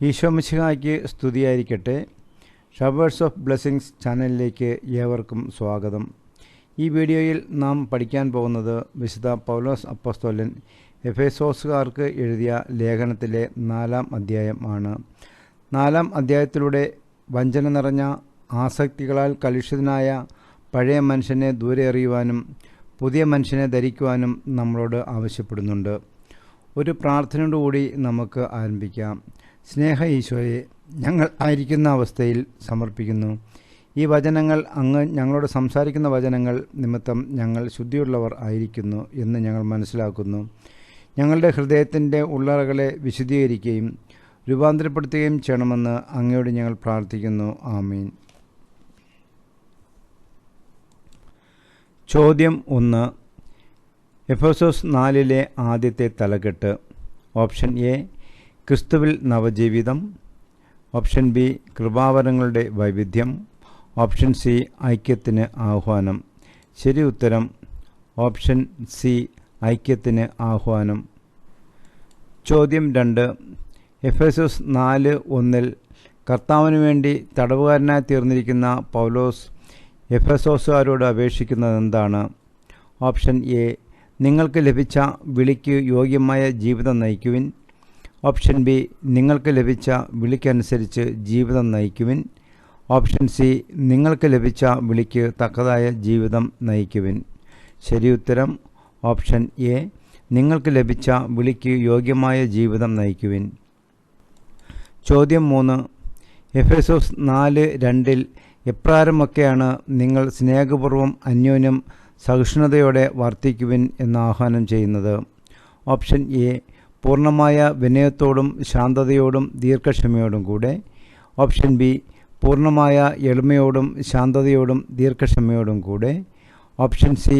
ഈശോ മിശിഹായ്ക്ക് സ്തുതിയായിരിക്കട്ടെ. Showers of blessings ചാനലിലേക്ക് ഏവർക്കും സ്വാഗതം. ഈ വീഡിയോയിൽ നാം പഠിക്കാൻ പോകുന്നത് വിശുദ്ധ പൗലോസ് അപ്പോസ്തലൻ എഫേസോസുകാർക്ക് എഴുതിയ ലേഖനത്തിലെ 4-ാം അധ്യായം ആണ്. 4-ാം അധ്യായത്തിലൂടെ വഞ്ചന നിറഞ്ഞ ആസക്തികളാൽ കലുഷിതനായ പഴയ മനുഷ്യനെ ദൂരെ എറിയുവാനും പുതിയ മനുഷ്യനെ ധരിക്കുവാനും നമ്മളോട് ആവശ്യപ്പെടുന്നുണ്ട്. ഒരു പ്രാർത്ഥനയോടുകൂടി നമുക്ക് ആരംഭിക്കാം. സ്നേഹ ഈശോയെ, ഞങ്ങൾ ആയിരിക്കുന്ന അവസ്ഥയിൽ സമർപ്പിക്കുന്നു. ഈ വചനങ്ങൾ അങ്ങ് ഞങ്ങളോട് സംസാരിക്കുന്ന വചനങ്ങൾ നിമിത്തം ഞങ്ങൾ ശുദ്ധിയുള്ളവർ ആയിരിക്കുന്നു എന്ന് ഞങ്ങൾ മനസ്സിലാക്കുന്നു. ഞങ്ങളുടെ ഹൃദയത്തിൻ്റെ ഉള്ളറകളെ വിശുദ്ധീകരിക്കുകയും രൂപാന്തരപ്പെടുത്തുകയും ചെയ്യണമെന്ന് അങ്ങയോട് ഞങ്ങൾ പ്രാർത്ഥിക്കുന്നു. ആമീൻ. ചോദ്യം 1. എഫേസോസ് 4-ലെ ആദ്യത്തെ തലക്കെട്ട്. ഓപ്ഷൻ എ, ക്രിസ്തുവിൽ നവജീവിതം. ഓപ്ഷൻ ബി, കൃപാവരങ്ങളുടെ വൈവിധ്യം. ഓപ്ഷൻ സി, ഐക്യത്തിന് ആഹ്വാനം. ശരി ഉത്തരം ഓപ്ഷൻ സി, ഐക്യത്തിന് ആഹ്വാനം. ചോദ്യം 2. എഫേസോസ് 4:1 കർത്താവിന് വേണ്ടി തടവുകാരനായി തീർന്നിരിക്കുന്ന പൗലോസ് എഫേസോസുകാരോട് അപേക്ഷിക്കുന്നത് എന്താണ്? ഓപ്ഷൻ എ, നിങ്ങൾക്ക് ലഭിച്ച വിളിക്ക് യോഗ്യമായ ജീവിതം നയിക്കുവിൻ. ഓപ്ഷൻ ബി, നിങ്ങൾക്ക് ലഭിച്ച വിളിക്കനുസരിച്ച് ജീവിതം നയിക്കുവിൻ. ഓപ്ഷൻ സി, നിങ്ങൾക്ക് ലഭിച്ച വിളിക്ക് തക്കതായ ജീവിതം നയിക്കുവിൻ. ശരി ഉത്തരം ഓപ്ഷൻ എ, നിങ്ങൾക്ക് ലഭിച്ച വിളിക്ക് യോഗ്യമായ ജീവിതം നയിക്കുവിൻ. ചോദ്യം 3. എഫേസോസ് 4:2 എപ്രകാരമൊക്കെയാണ് നിങ്ങൾ സ്നേഹപൂർവ്വം അന്യോന്യം സഹിഷ്ണുതയോടെ വർത്തിക്കുവിൻ എന്ന് ആഹ്വാനം ചെയ്യുന്നത്? ഓപ്ഷൻ എ, പൂർണ്ണമായ വിനയത്തോടും ശാന്തതയോടും ദീർഘക്ഷമയോടും കൂടെ. ഓപ്ഷൻ ബി, പൂർണ്ണമായ എളിമയോടും ശാന്തതയോടും ദീർഘക്ഷമയോടും കൂടെ. ഓപ്ഷൻ സി,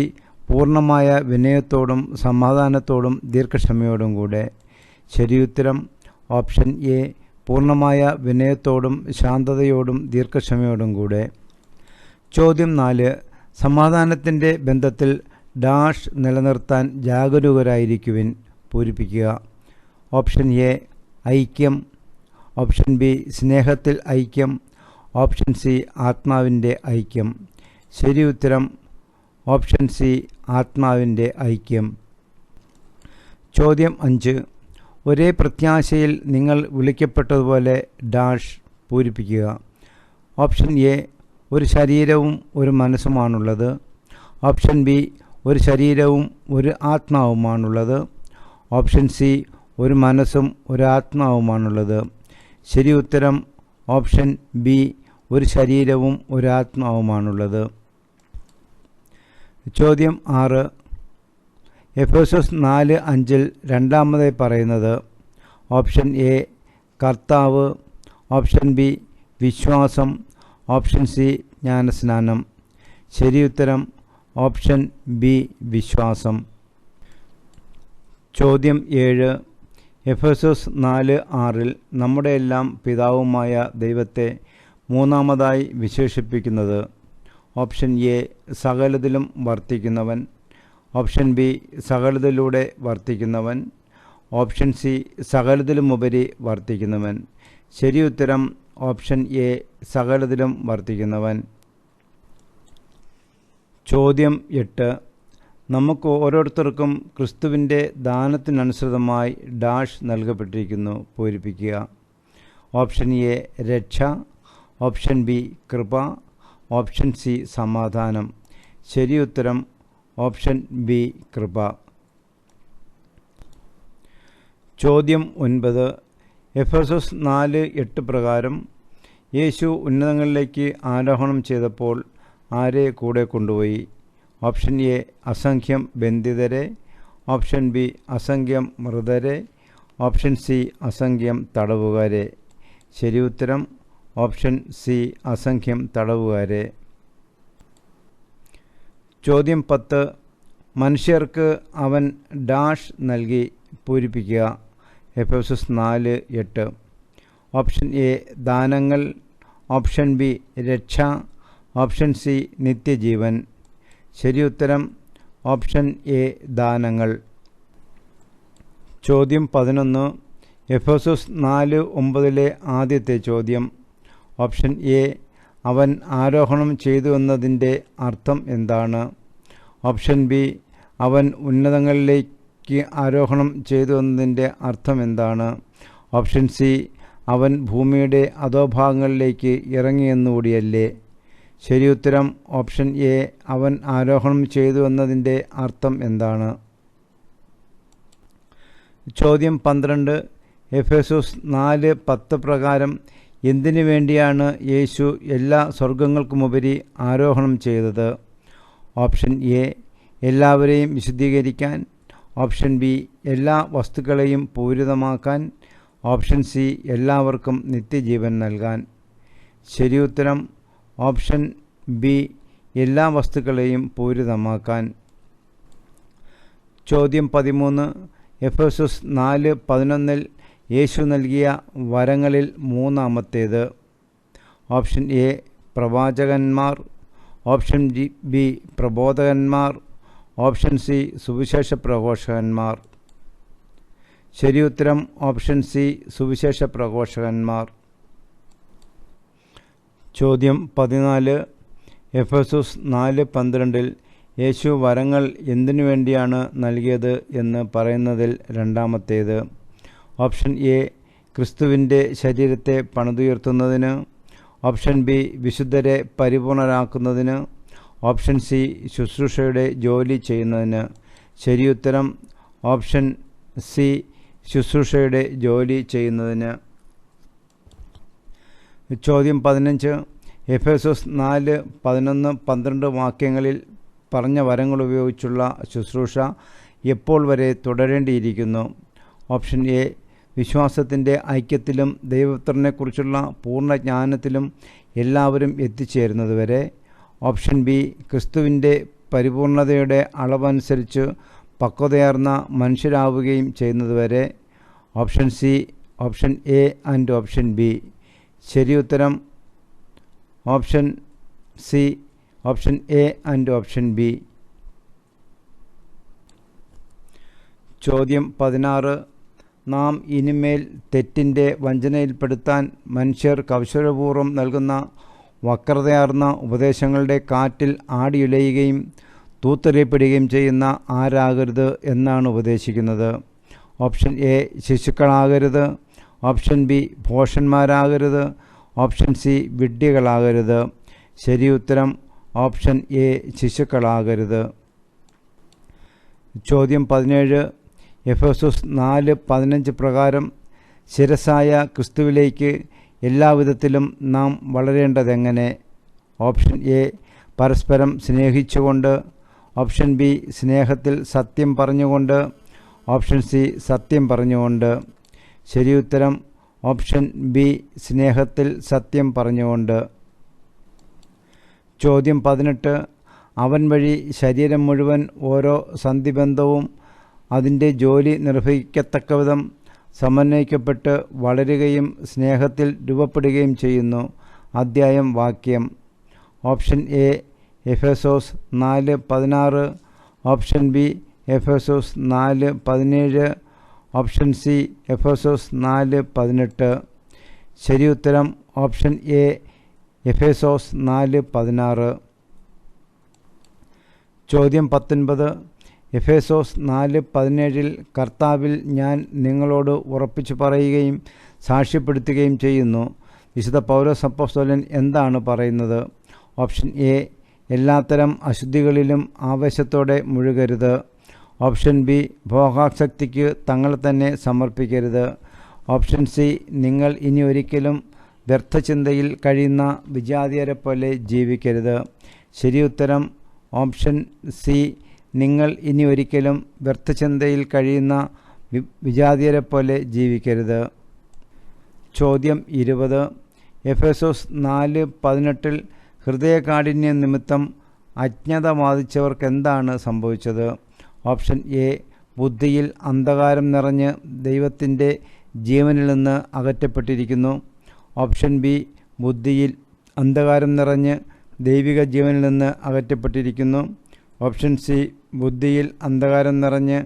പൂർണ്ണമായ വിനയത്തോടും സമാധാനത്തോടും ദീർഘക്ഷമയോടും കൂടെ. ശരിയുത്തരം ഓപ്ഷൻ എ, പൂർണ്ണമായ വിനയത്തോടും ശാന്തതയോടും ദീർഘക്ഷമയോടും കൂടെ. ചോദ്യം 4. സമാധാനത്തിൻ്റെ ബന്ധത്തിൽ ഡാഷ് നിലനിർത്താൻ ജാഗരൂകരായിരിക്കുവിൻ. പൂരിപ്പിക്കുക. ഓപ്ഷൻ എ, ഐക്യം. ഓപ്ഷൻ ബി, സ്നേഹത്തിൽ ഐക്യം. ഓപ്ഷൻ സി, ആത്മാവിൻ്റെ ഐക്യം. ശരി ഉത്തരം ഓപ്ഷൻ സി, ആത്മാവിൻ്റെ ഐക്യം. ചോദ്യം 5. ഒരേ പ്രത്യാശയിൽ നിങ്ങൾ വിളിക്കപ്പെട്ടതുപോലെ ഡാഷ്. പൂരിപ്പിക്കുക. ഓപ്ഷൻ എ, ഒരു ശരീരവും ഒരു മനസ്സുമാണുള്ളത്. ഓപ്ഷൻ ബി, ഒരു ശരീരവും ഒരു ആത്മാവുമാണുള്ളത്. ഓപ്ഷൻ സി, ഒരു മനസ്സും ഒരു ആത്മാവുമാണുള്ളത്. ശരി ഉത്തരം ഓപ്ഷൻ ബി, ഒരു ശരീരവും ഒരു ആത്മാവുമാണുള്ളത്. ചോദ്യം 6. എഫേസോസ് 4:5 രണ്ടാമതായി പറയുന്നത്? ഓപ്ഷൻ എ, കർത്താവ്. ഓപ്ഷൻ ബി, വിശ്വാസം. ഓപ്ഷൻ സി, ജ്ഞാനസ്നാനം. ശരി ഉത്തരം ഓപ്ഷൻ ബി, വിശ്വാസം. ചോദ്യം 7. എഫേസോസ് 4:6 നമ്മുടെ എല്ലാം പിതാവുമായ ദൈവത്തെ മൂന്നാമതായി വിശേഷിപ്പിക്കുന്നത്? ഓപ്ഷൻ എ, സകലതിലും വർത്തിക്കുന്നവൻ. ഓപ്ഷൻ ബി, സകലതിലൂടെ വർത്തിക്കുന്നവൻ. ഓപ്ഷൻ സി, സകലതിലുമുപരി വർത്തിക്കുന്നവൻ. ശരി ഉത്തരം ഓപ്ഷൻ എ, സകലതിലും വർത്തിക്കുന്നവൻ. ചോദ്യം 8. നമുക്ക് ഓരോരുത്തർക്കും ക്രിസ്തുവിൻ്റെ ദാനത്തിനനുസൃതമായി ഡാഷ് നൽകപ്പെട്ടിരിക്കുന്നു. പൂരിപ്പിക്കുക. ഓപ്ഷൻ എ, രക്ഷ. ഓപ്ഷൻ ബി, കൃപ. ഓപ്ഷൻ സി, സമാധാനം. ശരി ഉത്തരം ഓപ്ഷൻ ബി, കൃപ. ചോദ്യം 9. എഫേസോസ് 4:8 പ്രകാരം യേശു ഉന്നതങ്ങളിലേക്ക് ആരോഹണം ചെയ്തപ്പോൾ ആരെ കൂടെ കൊണ്ടുപോയി? ഓപ്ഷൻ എ, അസംഖ്യം ബന്ധിതരെ. ഓപ്ഷൻ ബി, അസംഖ്യം മൃതരെ. ഓപ്ഷൻ സി, അസംഖ്യം തടവുകാരെ. ശരി ഉത്തരം ഓപ്ഷൻ സി, അസംഖ്യം തടവുകാരെ. ചോദ്യം 10. മനുഷ്യർക്ക് അവൻ ഡാഷ് നൽകി. പൂരിപ്പിക്കുക. എഫേസോസ് 4:8. ഓപ്ഷൻ എ, ദാനങ്ങൾ. ഓപ്ഷൻ ബി, രക്ഷ. ഓപ്ഷൻ സി, നിത്യജീവൻ. ശരി ഉത്തരം ഓപ്ഷൻ എ, ദാനങ്ങൾ. ചോദ്യം 11. എഫെസോസ് 4:9 ആദ്യത്തെ ചോദ്യം. ഓപ്ഷൻ എ, അവൻ ആരോഹണം ചെയ്തു എന്നതിൻ്റെ അർത്ഥം എന്താണ്? ഓപ്ഷൻ ബി, അവൻ ഉന്നതങ്ങളിലേക്ക് ആരോഹണം ചെയ്തു എന്നതിൻ്റെ അർത്ഥം എന്താണ്? ഓപ്ഷൻ സി, അവൻ ഭൂമിയുടെ അധോഭാഗങ്ങളിലേക്ക് ഇറങ്ങിയെന്നുകൂടിയല്ലേ? ശരിയുത്തരം ഓപ്ഷൻ എ, അവൻ ആരോഹണം ചെയ്തു എന്നതിൻ്റെ അർത്ഥം എന്താണ്? ചോദ്യം 12. എഫെസോസ് 4:10 പ്രകാരം എന്തിനു വേണ്ടിയാണ് യേശു എല്ലാ സ്വർഗങ്ങൾക്കുമുപരി ആരോഹണം ചെയ്തത്? ഓപ്ഷൻ എ, എല്ലാവരെയും വിശുദ്ധീകരിക്കാൻ. ഓപ്ഷൻ ബി, എല്ലാ വസ്തുക്കളെയും പൂരിതമാക്കാൻ. ഓപ്ഷൻ സി, എല്ലാവർക്കും നിത്യജീവൻ നൽകാൻ. ശരിയുത്തരം ഓപ്ഷൻ ബി, എല്ലാ വസ്തുക്കളെയും പൂരിതമാക്കാൻ. ചോദ്യം 13. എഫെസോസ് 4:11 യേശു നൽകിയ വരങ്ങളിൽ മൂന്നാമത്തേത്? ഓപ്ഷൻ എ, പ്രവാചകന്മാർ. ഓപ്ഷൻ ബി, പ്രബോധകന്മാർ. ഓപ്ഷൻ സി, സുവിശേഷ പ്രഘോഷകന്മാർ. ശരിയുത്തരം ഓപ്ഷൻ സി, സുവിശേഷ പ്രഘോഷകന്മാർ. ചോദ്യം 14. എഫെസോസ് 4:12 യേശു വരങ്ങൾ എന്തിനു വേണ്ടിയാണ് നൽകിയത് എന്ന് പറയുന്നതിൽ രണ്ടാമത്തേത്? ഓപ്ഷൻ എ, ക്രിസ്തുവിൻ്റെ ശരീരത്തെ പണിതുയർത്തുന്നതിന്. ഓപ്ഷൻ ബി, വിശുദ്ധരെ പരിപൂർണരാക്കുന്നതിന്. ഓപ്ഷൻ സി, ശുശ്രൂഷയുടെ ജോലി ചെയ്യുന്നതിന്. ശരിയുത്തരം ഓപ്ഷൻ സി, ശുശ്രൂഷയുടെ ജോലി ചെയ്യുന്നതിന്. ചോദ്യം 15. എഫെസോസ് 4:11-12 വാക്യങ്ങളിൽ പറഞ്ഞ വരങ്ങൾ ഉപയോഗിച്ചുള്ള ശുശ്രൂഷ എപ്പോൾ വരെ തുടരേണ്ടിയിരിക്കുന്നു? ഓപ്ഷൻ എ, വിശ്വാസത്തിൻ്റെ ഐക്യത്തിലും ദൈവപുത്രനെക്കുറിച്ചുള്ള പൂർണ്ണ ജ്ഞാനത്തിലും എല്ലാവരും എത്തിച്ചേരുന്നതുവരെ. ഓപ്ഷൻ ബി, ക്രിസ്തുവിൻ്റെ പരിപൂർണതയുടെ അളവനുസരിച്ച് പക്വതയാർന്ന മനുഷ്യരാവുകയും ചെയ്യുന്നതുവരെ. Option C, option A and option B. ശരിയുത്തരം option C, option A and option B. ചോദ്യം 16. നാം ഇനിമേൽ തെറ്റിൻ്റെ വഞ്ചനയിൽപ്പെടുത്താൻ മനുഷ്യർ കൗശലപൂർവ്വം നൽകുന്ന വക്രതയാർന്ന ഉപദേശങ്ങളുടെ കാറ്റിൽ ആടിയുലയുകയും തൂത്തെറിയപ്പെടുകയും ചെയ്യുന്ന ആരാകരുത് എന്നാണ് ഉപദേശിക്കുന്നത്? ഓപ്ഷൻ എ, ശിശുക്കളാകരുത്. ഓപ്ഷൻ ബി, ഭോഷന്മാരാകരുത്. ഓപ്ഷൻ സി, വിഡ്ഢികളാകരുത്. ശരിയുത്തരം ഓപ്ഷൻ എ, ശിശുക്കളാകരുത്. ചോദ്യം 17. എഫെസോസ് 4:15 പ്രകാരം ശിരസ്സായ ക്രിസ്തുവിലേക്ക് എല്ലാവിധത്തിലും നാം വളരേണ്ടതെങ്ങനെ? ഓപ്ഷൻ എ, പരസ്പരം സ്നേഹിച്ചുകൊണ്ട്. ഓപ്ഷൻ ബി, സ്നേഹത്തിൽ സത്യം പറഞ്ഞുകൊണ്ട്. ഓപ്ഷൻ സി, സത്യം പറഞ്ഞുകൊണ്ട്. ശരിയുത്തരം ഓപ്ഷൻ ബി, സ്നേഹത്തിൽ സത്യം പറഞ്ഞുകൊണ്ട്. ചോദ്യം 18. അവൻ വഴി ശരീരം മുഴുവൻ ഓരോ സന്ധിബന്ധവും അതിൻ്റെ ജോലി നിർവഹിക്കത്തക്കവിധം സമന്വയിക്കപ്പെട്ട് വളരുകയും സ്നേഹത്തിൽ രൂപപ്പെടുകയും ചെയ്യുന്നു. അധ്യായം, വാക്യം. Option A, Ephesus 4:16. Option B, Ephesus 4:17. Option C, Ephesus 4:18. ശരിയുത്തരം ഓപ്ഷൻ എ, എഫെസോസ് 4:16. ചോദ്യം 19. എഫെസോസ് 4:17 കർത്താവിൽ ഞാൻ നിങ്ങളോട് ഉറപ്പിച്ചു പറയുകയും സാക്ഷ്യപ്പെടുത്തുകയും ചെയ്യുന്നു. വിശുദ്ധ പൗലോസ് അപ്പോസ്തലൻ എന്താണ് പറയുന്നത്? ഓപ്ഷൻ എ, എല്ലാത്തരം അശുദ്ധികളിലും ആവേശത്തോടെ മുഴുകരുത്. ഓപ്ഷൻ ബി, ഭോഗാസക്തിക്ക് തങ്ങളെ തന്നെ സമർപ്പിക്കരുത്. ഓപ്ഷൻ സി, നിങ്ങൾ ഇനി ഒരിക്കലും വ്യർത്ഥചിന്തയിൽ കഴിയുന്ന വിജാതീയരെ പോലെ ജീവിക്കരുത്. ശരിയുത്തരം ഓപ്ഷൻ സി, നിങ്ങൾ ഇനി ഒരിക്കലും വ്യർത്ഥചിന്തയിൽ കഴിയുന്ന വിജാതീയരെ പോലെ ജീവിക്കരുത്. ചോദ്യം 20. എഫെസോസ് 4:18 ഹൃദയകാഠിന്യ നിമിത്തം അജ്ഞത ബാധിച്ചവർക്ക് എന്താണ് സംഭവിച്ചത്? ഓപ്ഷൻ എ, ബുദ്ധിയിൽ അന്ധകാരം നിറഞ്ഞ് ദൈവത്തിൻ്റെ ജീവനിൽ നിന്ന് അകറ്റപ്പെട്ടിരിക്കുന്നു. ഓപ്ഷൻ ബി, ബുദ്ധിയിൽ അന്ധകാരം നിറഞ്ഞ് ദൈവിക ജീവനിൽ നിന്ന് അകറ്റപ്പെട്ടിരിക്കുന്നു. ഓപ്ഷൻ സി, ബുദ്ധിയിൽ അന്ധകാരം നിറഞ്ഞ്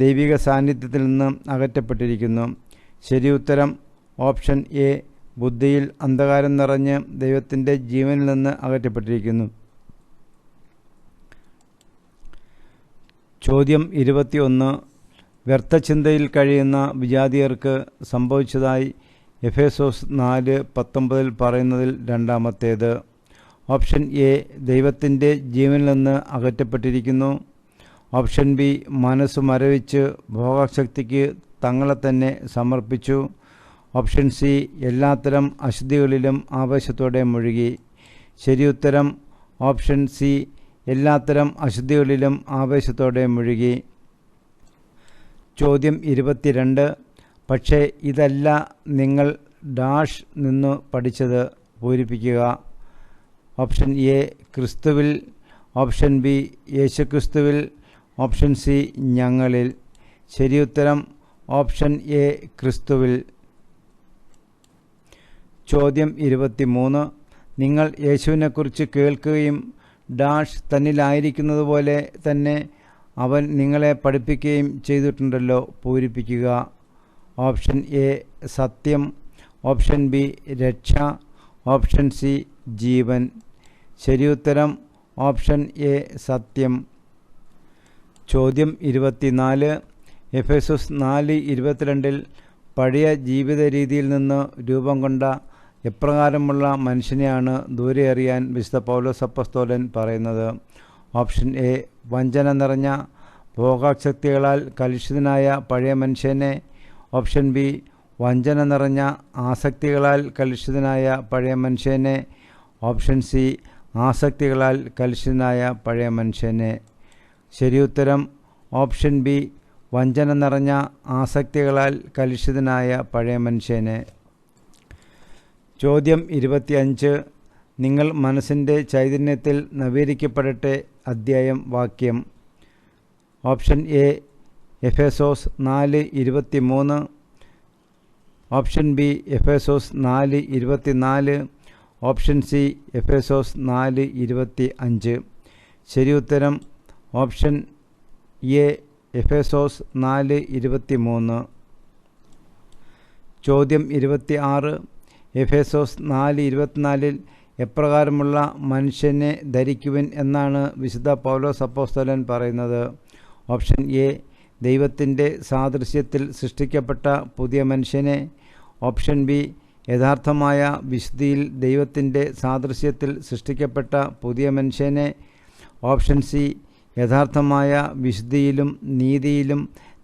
ദൈവിക സാന്നിധ്യത്തിൽ നിന്ന് അകറ്റപ്പെട്ടിരിക്കുന്നു. ശരി ഉത്തരം ഓപ്ഷൻ എ. ബുദ്ധിയിൽ അന്ധകാരം നിറഞ്ഞ് ദൈവത്തിൻ്റെ ജീവനിൽ നിന്ന് അകറ്റപ്പെട്ടിരിക്കുന്നു. ചോദ്യം 21. വ്യർത്ഥചിന്തയിൽ കഴിയുന്ന വിജാതിയർക്ക് സംഭവിച്ചതായി എഫേസോസ് 4:19 പറയുന്നതിൽ രണ്ടാമത്തേത്? Option A. ദൈവത്തിൻ്റെ ജീവനിൽ നിന്ന് അകറ്റപ്പെട്ടിരിക്കുന്നു. Option B. മനസ്സ് മരവിച്ച് ഭോഗശക്തിക്ക് തങ്ങളെ തന്നെ സമർപ്പിച്ചു. Option C. എല്ലാത്തരം അശുദ്ധികളിലും ആവേശത്തോടെ മുഴുകി. ശരി ഉത്തരം ഓപ്ഷൻ സി. എല്ലാത്തരം അശുദ്ധികളിലും ആവേശത്തോടെ മുഴുകി. ചോദ്യം 22. പക്ഷേ ഇതല്ല നിങ്ങൾ ഡാഷ് നിന്നു പഠിച്ചത്, പൂരിപ്പിക്കുക. Option A. ക്രിസ്തുവിൽ. Option B. യേശുക്രിസ്തുവിൽ. Option C. ഞങ്ങളിൽ. ശരി ഉത്തരം ഓപ്ഷൻ എ. ക്രിസ്തുവിൽ. ചോദ്യം 23. നിങ്ങൾ യേശുവിനെക്കുറിച്ച് കേൾക്കുകയും ഡാഷ് തന്നിലായിരിക്കുന്നത് പോലെ തന്നെ അവൻ നിങ്ങളെ പഠിപ്പിക്കുകയും ചെയ്തിട്ടുണ്ടല്ലോ, പൂരിപ്പിക്കുക. Option A. സത്യം. Option B. രക്ഷ. Option C. ജീവൻ. ശരി ഉത്തരം ഓപ്ഷൻ എ. സത്യം. ചോദ്യം 24. എഫേസോസ് 4:22 പഴയ ജീവിത രീതിയിൽ നിന്ന് രൂപം കൊണ്ട എപ്രകാരമുള്ള മനുഷ്യനെയാണ് ദൂരെ അറിയാൻ വിശുദ്ധ പൗലോസ് അപ്പോസ്തലൻ പറയുന്നത്? Option A. വഞ്ചന നിറഞ്ഞ ഭോഗാസക്തികളാൽ കലുഷിതനായ പഴയ മനുഷ്യനെ. Option B. വഞ്ചന നിറഞ്ഞ ആസക്തികളാൽ കലുഷിതനായ പഴയ മനുഷ്യനെ. Option C. ആസക്തികളാൽ കലുഷിതനായ പഴയ മനുഷ്യനെ. ശരി ഉത്തരം ഓപ്ഷൻ ബി. വഞ്ചന നിറഞ്ഞ ആസക്തികളാൽ കലുഷിതനായ പഴയ മനുഷ്യനെ. ചോദ്യം 25. നിങ്ങൾ മനസ്സിൻ്റെ ചൈതന്യത്തിൽ നവീകരിക്കപ്പെടട്ടെ. അധ്യായം, വാക്യം. Option A. Ephesus 4:23. Option B. Ephesus 4:24. Option C. Ephesus 4:25. ശരി ഉത്തരം ഓപ്ഷൻ എ. എഫേസോസ് 4:23. ചോദ്യം 26. എഫേസോസ് 4:24 എപ്രകാരമുള്ള മനുഷ്യനെ ധരിക്കുവിൻ എന്നാണ് വിശുദ്ധ പൗലോസ് അപ്പോസ്തലൻ പറയുന്നത്? Option A. ദൈവത്തിൻ്റെ സാദൃശ്യത്തിൽ സൃഷ്ടിക്കപ്പെട്ട പുതിയ മനുഷ്യനെ. Option B. യഥാർത്ഥമായ വിശുദ്ധിയിൽ ദൈവത്തിൻ്റെ സാദൃശ്യത്തിൽ സൃഷ്ടിക്കപ്പെട്ട പുതിയ മനുഷ്യനെ. Option C. യഥാർത്ഥമായ വിശുദ്ധിയിലും നീതിയിലും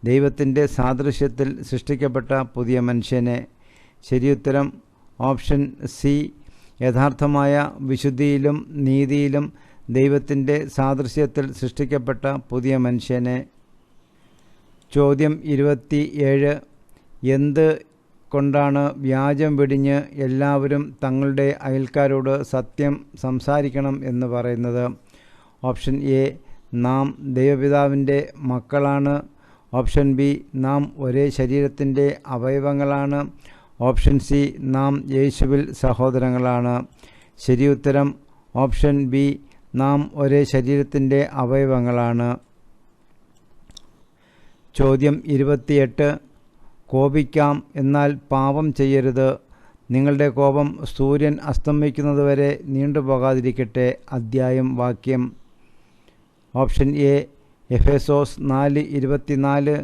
ദൈവത്തിൻ്റെ സാദൃശ്യത്തിൽ സൃഷ്ടിക്കപ്പെട്ട പുതിയ മനുഷ്യനെ. ശരിയുത്തരം ഓപ്ഷൻ സി. യഥാർത്ഥമായ വിശുദ്ധിയിലും നീതിയിലും ദൈവത്തിൻ്റെ സാദൃശ്യത്തിൽ സൃഷ്ടിക്കപ്പെട്ട പുതിയ മനുഷ്യനെ. ചോദ്യം 27. എന്ത് കൊണ്ടാണ് വ്യാജം വെടിഞ്ഞ് എല്ലാവരും തങ്ങളുടെ അയൽക്കാരോട് സത്യം സംസാരിക്കണം എന്ന് പറയുന്നത്? Option A. നാം ദൈവപിതാവിൻ്റെ മക്കളാണ്. Option B. നാം ഒരേ ശരീരത്തിൻ്റെ അവയവങ്ങളാണ്. Option C. നാം യേശുവിൽ സഹോദരങ്ങളാണ്. ശരിയുത്തരം ഓപ്ഷൻ ബി. നാം ഒരേ ശരീരത്തിൻ്റെ അവയവങ്ങളാണ്. ചോദ്യം 28. കോപിക്കാം, എന്നാൽ പാപം ചെയ്യരുത്. നിങ്ങളുടെ കോപം സൂര്യൻ അസ്തമിക്കുന്നതുവരെ നീണ്ടുപോകാതിരിക്കട്ടെ. അധ്യായം, വാക്യം. Option A. Ephesus 4:24.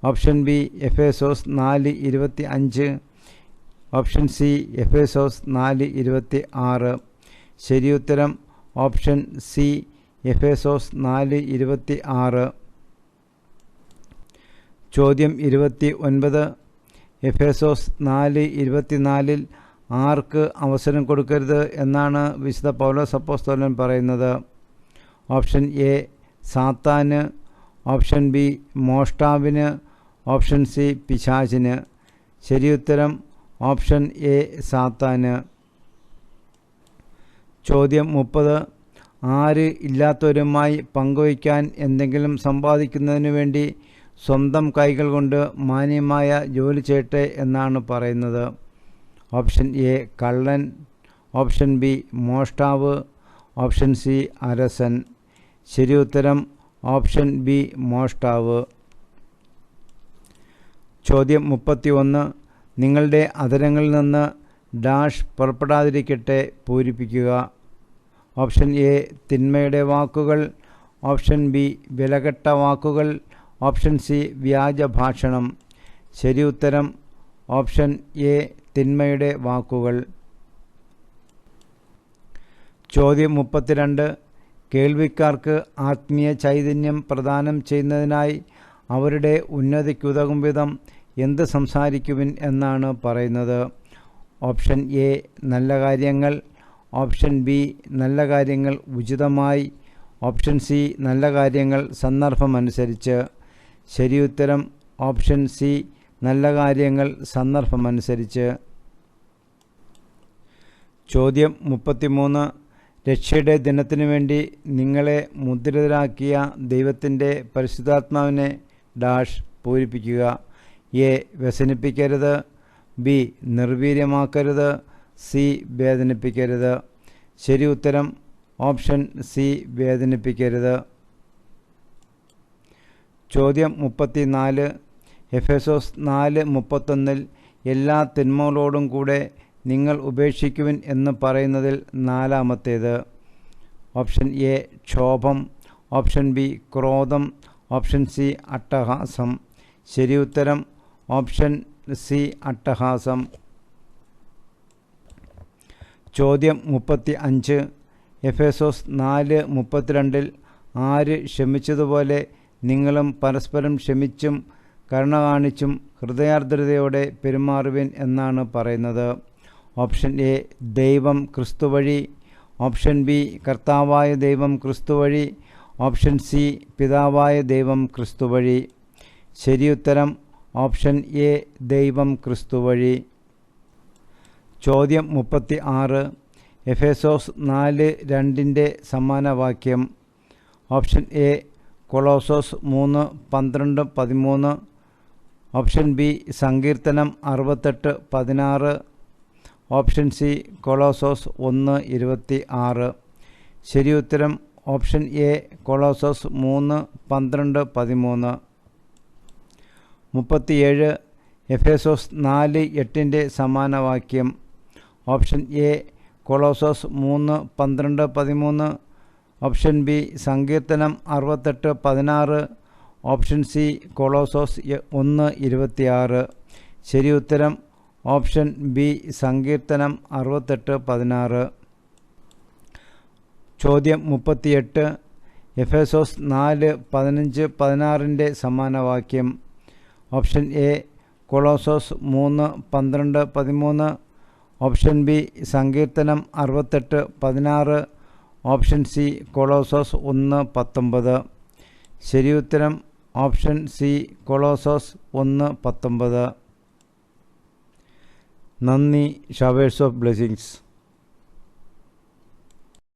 Option B. Ephesus 4:25. Option C. Ephesus 4:26. ശരിയുത്തരം ഓപ്ഷൻ സി. എഫേസോസ് 4:26. ചോദ്യം 29. എഫേസോസ് 4:24 ആർക്ക് അവസരം കൊടുക്കരുത് എന്നാണ് വിശുദ്ധ പൗലോസ് അപ്പോസ്തലൻ പറയുന്നത്? Option A. സാത്താന്. Option B. മോഷ്ടാവിന്. Option C. പിശാചിന്. ശരിയുത്തരം ഓപ്ഷൻ എ. സാത്താന്. ചോദ്യം 30. ആര് ഇല്ലാത്തവരുമായി പങ്കുവയ്ക്കാൻ എന്തെങ്കിലും സമ്പാദിക്കുന്നതിനു വേണ്ടി സ്വന്തം കൈകൾ കൊണ്ട് മാന്യമായ ജോലി ചെയ്യട്ടെ എന്നാണ് പറയുന്നത്? Option A. കള്ളൻ. Option B. മോഷ്ടാവ്. Option C. അരസൻ. ശരിയുത്തരം ഓപ്ഷൻ ബി. മോഷ്ടാവ്. ചോദ്യം 31. നിങ്ങളുടെ അധരങ്ങളിൽ നിന്ന് ഡാഷ് പുറപ്പെടാതിരിക്കട്ടെ പൂരിപ്പിക്കുക. ഓപ്ഷൻ എ തിന്മയുടെ വാക്കുകൾ, ഓപ്ഷൻ ബി വിലകെട്ട വാക്കുകൾ, ഓപ്ഷൻ സി വ്യാജഭാഷണം. ശരി ഉത്തരം ഓപ്ഷൻ എ തിന്മയുടെ വാക്കുകൾ. ചോദ്യം 32. കേൾവിക്കാർക്ക് ആത്മീയ ചൈതന്യം പ്രദാനം ചെയ്യുന്നതിനായി അവരുടെ ഉന്നതിക്കുതകും വിധം എന്ത് സംസാരിക്കുവിൻ എന്നാണ് പറയുന്നത്? ഓപ്ഷൻ എ നല്ല കാര്യങ്ങൾ, ഓപ്ഷൻ ബി നല്ല കാര്യങ്ങൾ ഉചിതമായി, ഓപ്ഷൻ സി നല്ല കാര്യങ്ങൾ സന്ദർഭമനുസരിച്ച്. ശരി ഉത്തരം ഓപ്ഷൻ സി നല്ല കാര്യങ്ങൾ സന്ദർഭമനുസരിച്ച്. ചോദ്യം 33. രക്ഷയുടെ ദിനത്തിനു വേണ്ടി നിങ്ങളെ മുദ്രിതരാക്കിയ ദൈവത്തിൻ്റെ പരിശുദ്ധാത്മാവിനെ ഡാഷ് പൂരിപ്പിക്കുക. എ വ്യസനിപ്പിക്കരുത്, ബി നിർവീര്യമാക്കരുത്, സി വേദനിപ്പിക്കരുത്. ശരി ഉത്തരം ഓപ്ഷൻ സി വേദനിപ്പിക്കരുത്. ചോദ്യം 34. എഫെസോസ് 4:31 എല്ലാ തിന്മകളോടും കൂടെ നിങ്ങൾ ഉപേക്ഷിക്കുവിൻ എന്ന് പറയുന്നതിൽ നാലാമത്തേത്? ഓപ്ഷൻ എ ക്ഷോഭം, ഓപ്ഷൻ ബി ക്രോധം, ഓപ്ഷൻ സി അട്ടഹാസം. ശരി ഉത്തരം ഓപ്ഷൻ സി അട്ടഹാസം. ചോദ്യം 35. എഫെസോസ് 4:32 ആര് ക്ഷമിച്ചതുപോലെ നിങ്ങളും പരസ്പരം ക്ഷമിച്ചും കരുണ കാണിച്ചും ഹൃദയാർദ്രതയോടെ പെരുമാറുവിൻ എന്നാണ് പറയുന്നത്? ഓപ്ഷൻ എ ദൈവം ക്രിസ്തു വഴി, ഓപ്ഷൻ ബി കർത്താവായ ദൈവം ക്രിസ്തു വഴി, ഓപ്ഷൻ സി പിതാവായ ദൈവം ക്രിസ്തു വഴി. ശരി ഉത്തരം ഓപ്ഷൻ എ ദൈവം ക്രിസ്തു വഴി. ചോദ്യം 36. എഫെസോസ് 4:2 സമാനവാക്യം. ഓപ്ഷൻ എ കൊളോസോസ് 3:12-13, ഓപ്ഷൻ ബി സങ്കീർത്തനം 68:16, ഓപ്ഷൻ സി കൊളോസോസ് 1:26. ശരി ഉത്തരം ഓപ്ഷൻ എ കൊളോസോസ് 3:12-13. 37. എഫെസോസ് 4:8 സമാനവാക്യം. ഓപ്ഷൻ എ കൊളോസോസ് 3:12-13, ഓപ്ഷൻ ബി സങ്കീർത്തനം 68:16, ഓപ്ഷൻ സി കൊളോസോസ് 1:26. ശരി ഉത്തരം ഓപ്ഷൻ ബി സങ്കീർത്തനം 68:16. ചോദ്യം 38. എഫെസോസ് 4:15-16 സമാനവാക്യം. ഓപ്ഷൻ എ കൊളോസോസ് 3:12-13, ഓപ്ഷൻ ബി സങ്കീർത്തനം 68:16, ഓപ്ഷൻ സി കൊളോസോസ് 1:19. ശരി ഉത്തരം ഓപ്ഷൻ സി കൊളോസോസ് 1:19. നന്ദി. Showers of blessings.